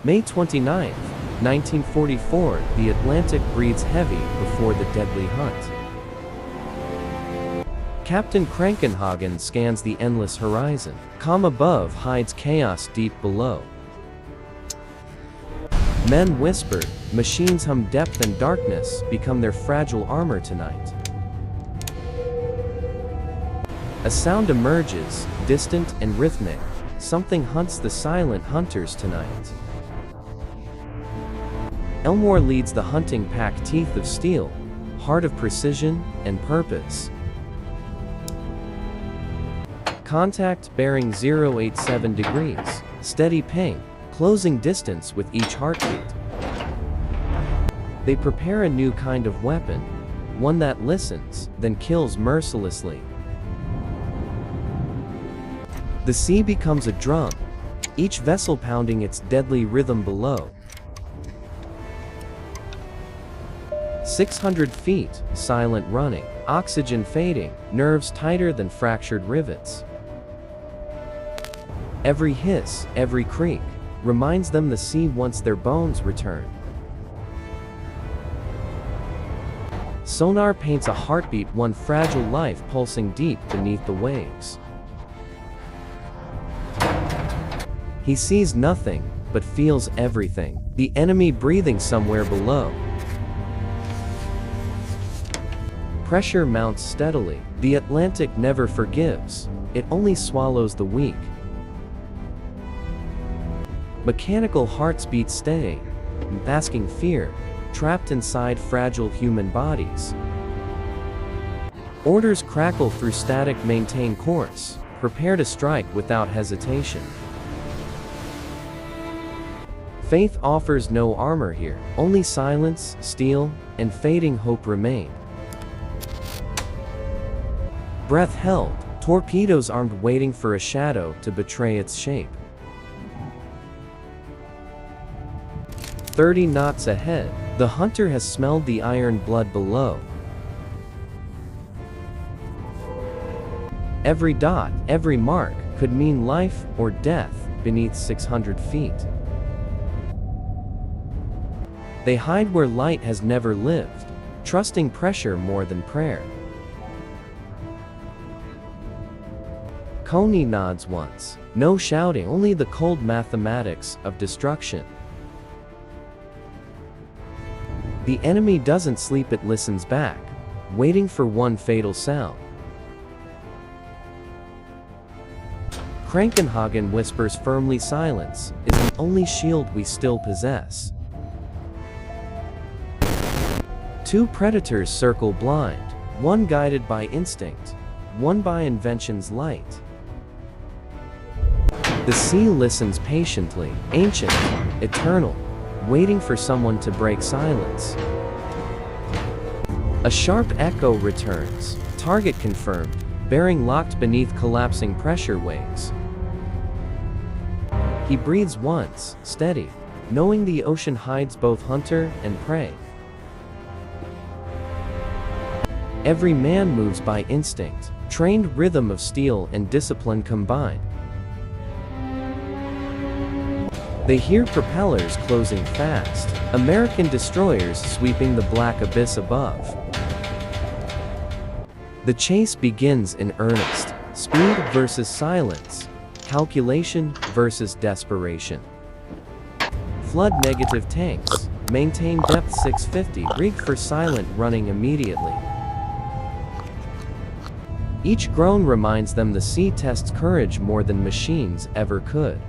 May 29, 1944, the Atlantic breathes heavy before the deadly hunt. Captain Krankenhagen scans the endless horizon. Calm above hides chaos deep below. Men whisper, machines hum, depth and darkness become their fragile armor tonight. A sound emerges, distant and rhythmic. Something hunts the silent hunters tonight. Elmore leads the hunting pack, teeth of steel, heart of precision and purpose. Contact bearing 087 degrees, steady ping, closing distance with each heartbeat. They prepare a new kind of weapon, one that listens, then kills mercilessly. The sea becomes a drum, each vessel pounding its deadly rhythm below. 600 feet, silent running, oxygen fading, nerves tighter than fractured rivets. Every hiss, every creak, reminds them the sea wants their bones returned. Sonar paints a heartbeat, one fragile life pulsing deep beneath the waves. He sees nothing, but feels everything, the enemy breathing somewhere below. Pressure mounts steadily. The Atlantic never forgives, it only swallows the weak. Mechanical hearts beat steady, masking fear, trapped inside fragile human bodies. Orders crackle through static, maintain course, prepare to strike without hesitation. Faith offers no armor here, only silence, steel, and fading hope remain. Breath held, torpedoes armed waiting for a shadow to betray its shape. 30 knots ahead, the hunter has smelled the iron blood below. Every dot, every mark, could mean life or death beneath 600 feet. They hide where light has never lived, trusting pressure more than prayer. Coney nods once, no shouting, only the cold mathematics of destruction. The enemy doesn't sleep, it listens back, waiting for one fatal sound. Krankenhagen whispers firmly, silence is the only shield we still possess. Two predators circle blind, one guided by instinct, one by invention's light. The sea listens patiently, ancient, eternal, waiting for someone to break silence. A sharp echo returns, target confirmed, bearing locked beneath collapsing pressure waves. He breathes once, steady, knowing the ocean hides both hunter and prey. Every man moves by instinct, trained rhythm of steel and discipline combined. They hear propellers closing fast, American destroyers sweeping the black abyss above. The chase begins in earnest, speed versus silence, calculation versus desperation. Flood negative tanks, maintain depth 650, rigged for silent running immediately. Each groan reminds them the sea tests courage more than machines ever could.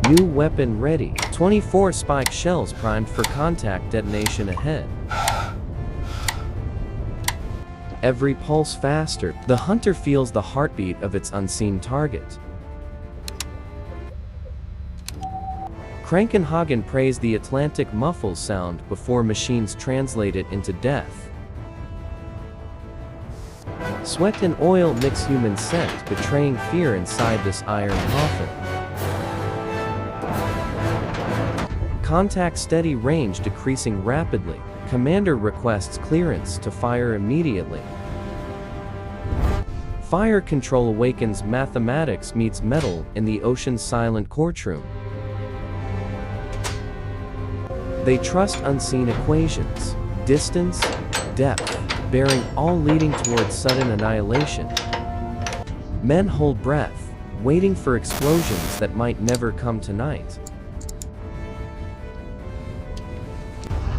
New weapon ready, 24 spike shells primed for contact detonation ahead. Every pulse faster, the hunter feels the heartbeat of its unseen target. Krankenhagen prays the Atlantic muffles sound before machines translate it into death. Sweat and oil mix human scent, betraying fear inside this iron coffin. Contact steady, range decreasing rapidly. Commander requests clearance to fire immediately. Fire control awakens mathematics meets metal in the ocean's silent courtroom. They trust unseen equations, distance, depth, bearing, all leading towards sudden annihilation. Men hold breath, waiting for explosions that might never come tonight.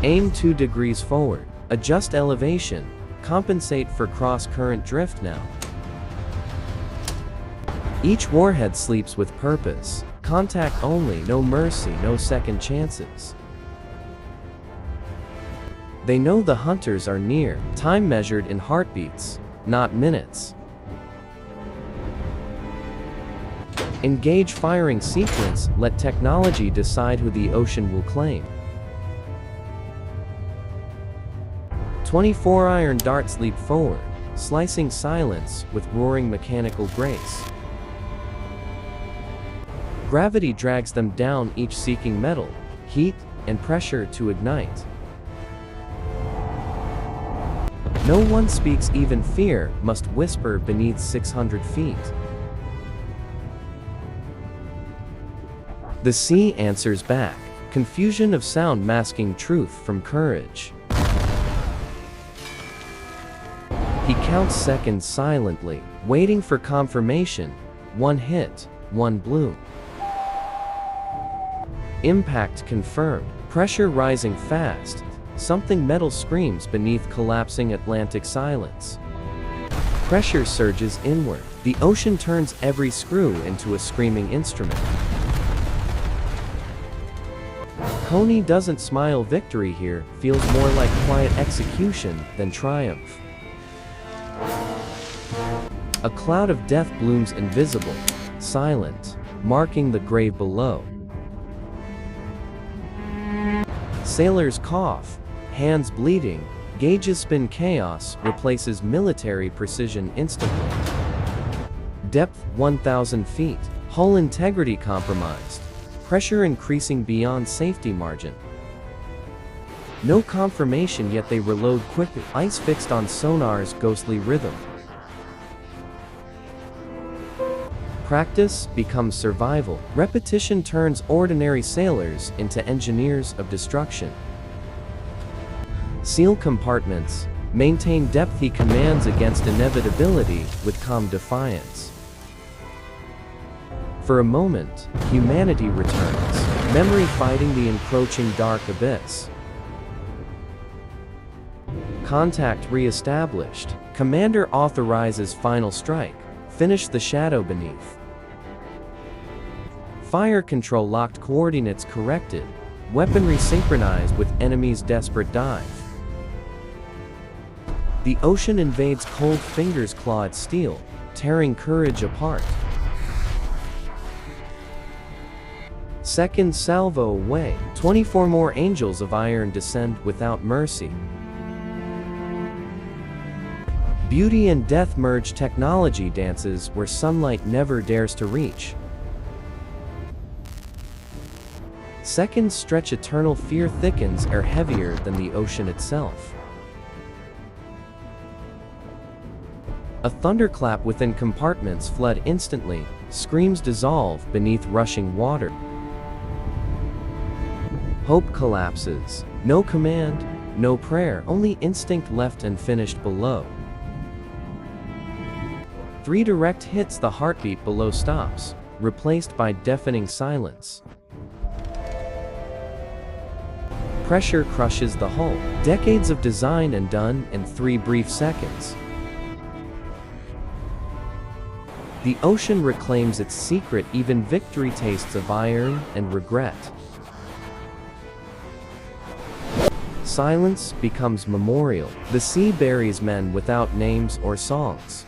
Aim 2 degrees forward, adjust elevation, compensate for cross-current drift now. Each warhead sleeps with purpose, contact only, no mercy, no second chances. They know the hunters are near, time measured in heartbeats, not minutes. Engage firing sequence, let technology decide who the ocean will claim. 24 iron darts leap forward, slicing silence with roaring mechanical grace. Gravity drags them down, each seeking metal, heat, and pressure to ignite. No one speaks, even fear must whisper beneath 600 feet. The sea answers back, confusion of sound masking truth from courage. He counts seconds silently, waiting for confirmation. One hit, one bloom. Impact confirmed, pressure rising fast. Something metal screams beneath collapsing Atlantic silence. Pressure surges inward. The ocean turns every screw into a screaming instrument. Coney doesn't smile. Victory here feels more like quiet execution than triumph. A cloud of death blooms invisible, silent, marking the grave below. Sailors cough, hands bleeding, gauges spin. Chaos replaces military precision instantly. Depth 1,000 feet, hull integrity compromised, pressure increasing beyond safety margin. No confirmation, yet they reload quickly, ice fixed on sonar's ghostly rhythm. Practice becomes survival. Repetition turns ordinary sailors into engineers of destruction. Seal compartments, maintain depth. He commands against inevitability with calm defiance. For a moment, humanity returns, memory fighting the encroaching dark abyss. Contact re-established. Commander authorizes final strike. Finish the shadow beneath. Fire control locked, coordinates corrected. Weaponry synchronized with enemy's desperate dive. The ocean invades, cold fingers claw at steel, tearing courage apart. Second salvo away, 24 more angels of iron descend without mercy. Beauty and death merge, technology dances where sunlight never dares to reach. Seconds stretch, eternal fear thickens, air heavier than the ocean itself. A thunderclap within compartments flood instantly, screams dissolve beneath rushing water. Hope collapses, no command, no prayer, only instinct left and finished below. 3 direct hits, the heartbeat below stops, replaced by deafening silence. Pressure crushes the hull, decades of design and done in 3 brief seconds. The ocean reclaims its secret, even victory tastes of iron and regret. Silence becomes memorial, the sea buries men without names or songs.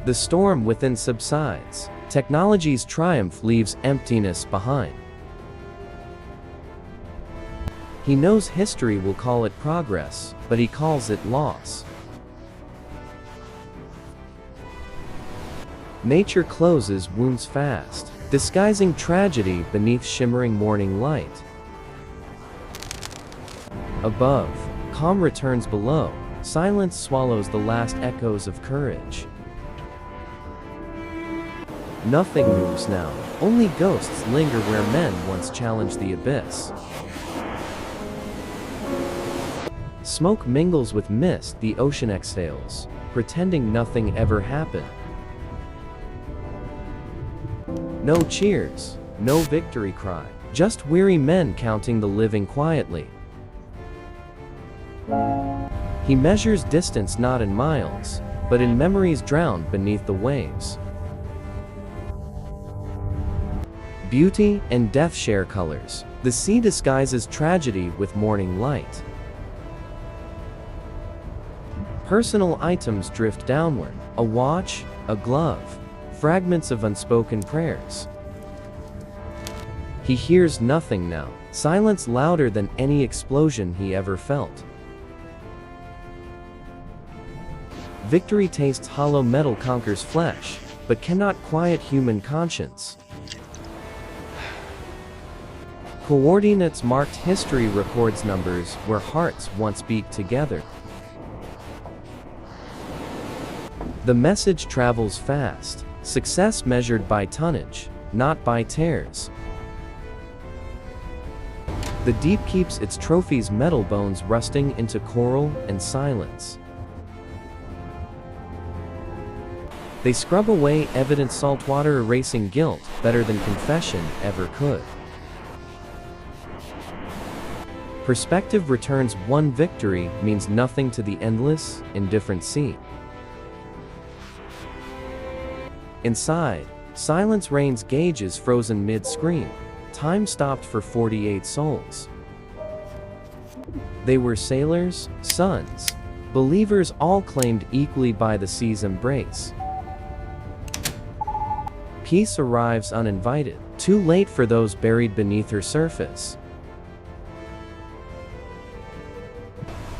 The storm within subsides, technology's triumph leaves emptiness behind. He knows history will call it progress, but he calls it loss. Nature closes wounds fast, disguising tragedy beneath shimmering morning light. Above, calm returns below, Silence swallows the last echoes of courage. Nothing moves now. Only ghosts linger where men once challenged the abyss. Smoke mingles with mist the ocean exhales, pretending nothing ever happened. No cheers, no victory cry, just weary men counting the living quietly. He measures distance not in miles, but in memories drowned beneath the waves. Beauty and death share colors. The sea disguises tragedy with morning light. Personal items drift downward. A watch, a glove, fragments of unspoken prayers. He hears nothing now, silence louder than any explosion he ever felt. Victory tastes hollow, metal conquers flesh, but cannot quiet human conscience. Coordinates marked history records numbers where hearts once beat together. The message travels fast, success measured by tonnage, not by tears. The deep keeps its trophies, metal bones rusting into coral and silence. They scrub away evidence, saltwater erasing guilt better than confession ever could. Perspective returns. One victory means nothing to the endless, indifferent sea. Inside, silence reigns, gauges frozen mid-scream. Time stopped for 48 souls. They were sailors, sons, believers, all claimed equally by the sea's embrace. Peace arrives uninvited, too late for those buried beneath her surface.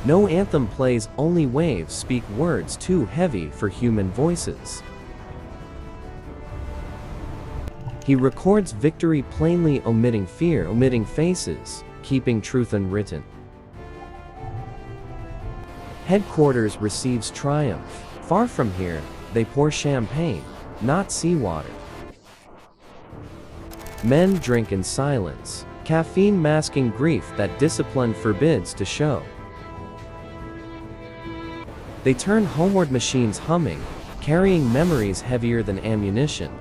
No anthem plays, only waves speak words too heavy for human voices. He records victory plainly, omitting fear, omitting faces, keeping truth unwritten. Headquarters receives triumph. Far from here, they pour champagne, not seawater. Men drink in silence, caffeine masking grief that discipline forbids to show. They turn homeward, machines humming, carrying memories heavier than ammunition.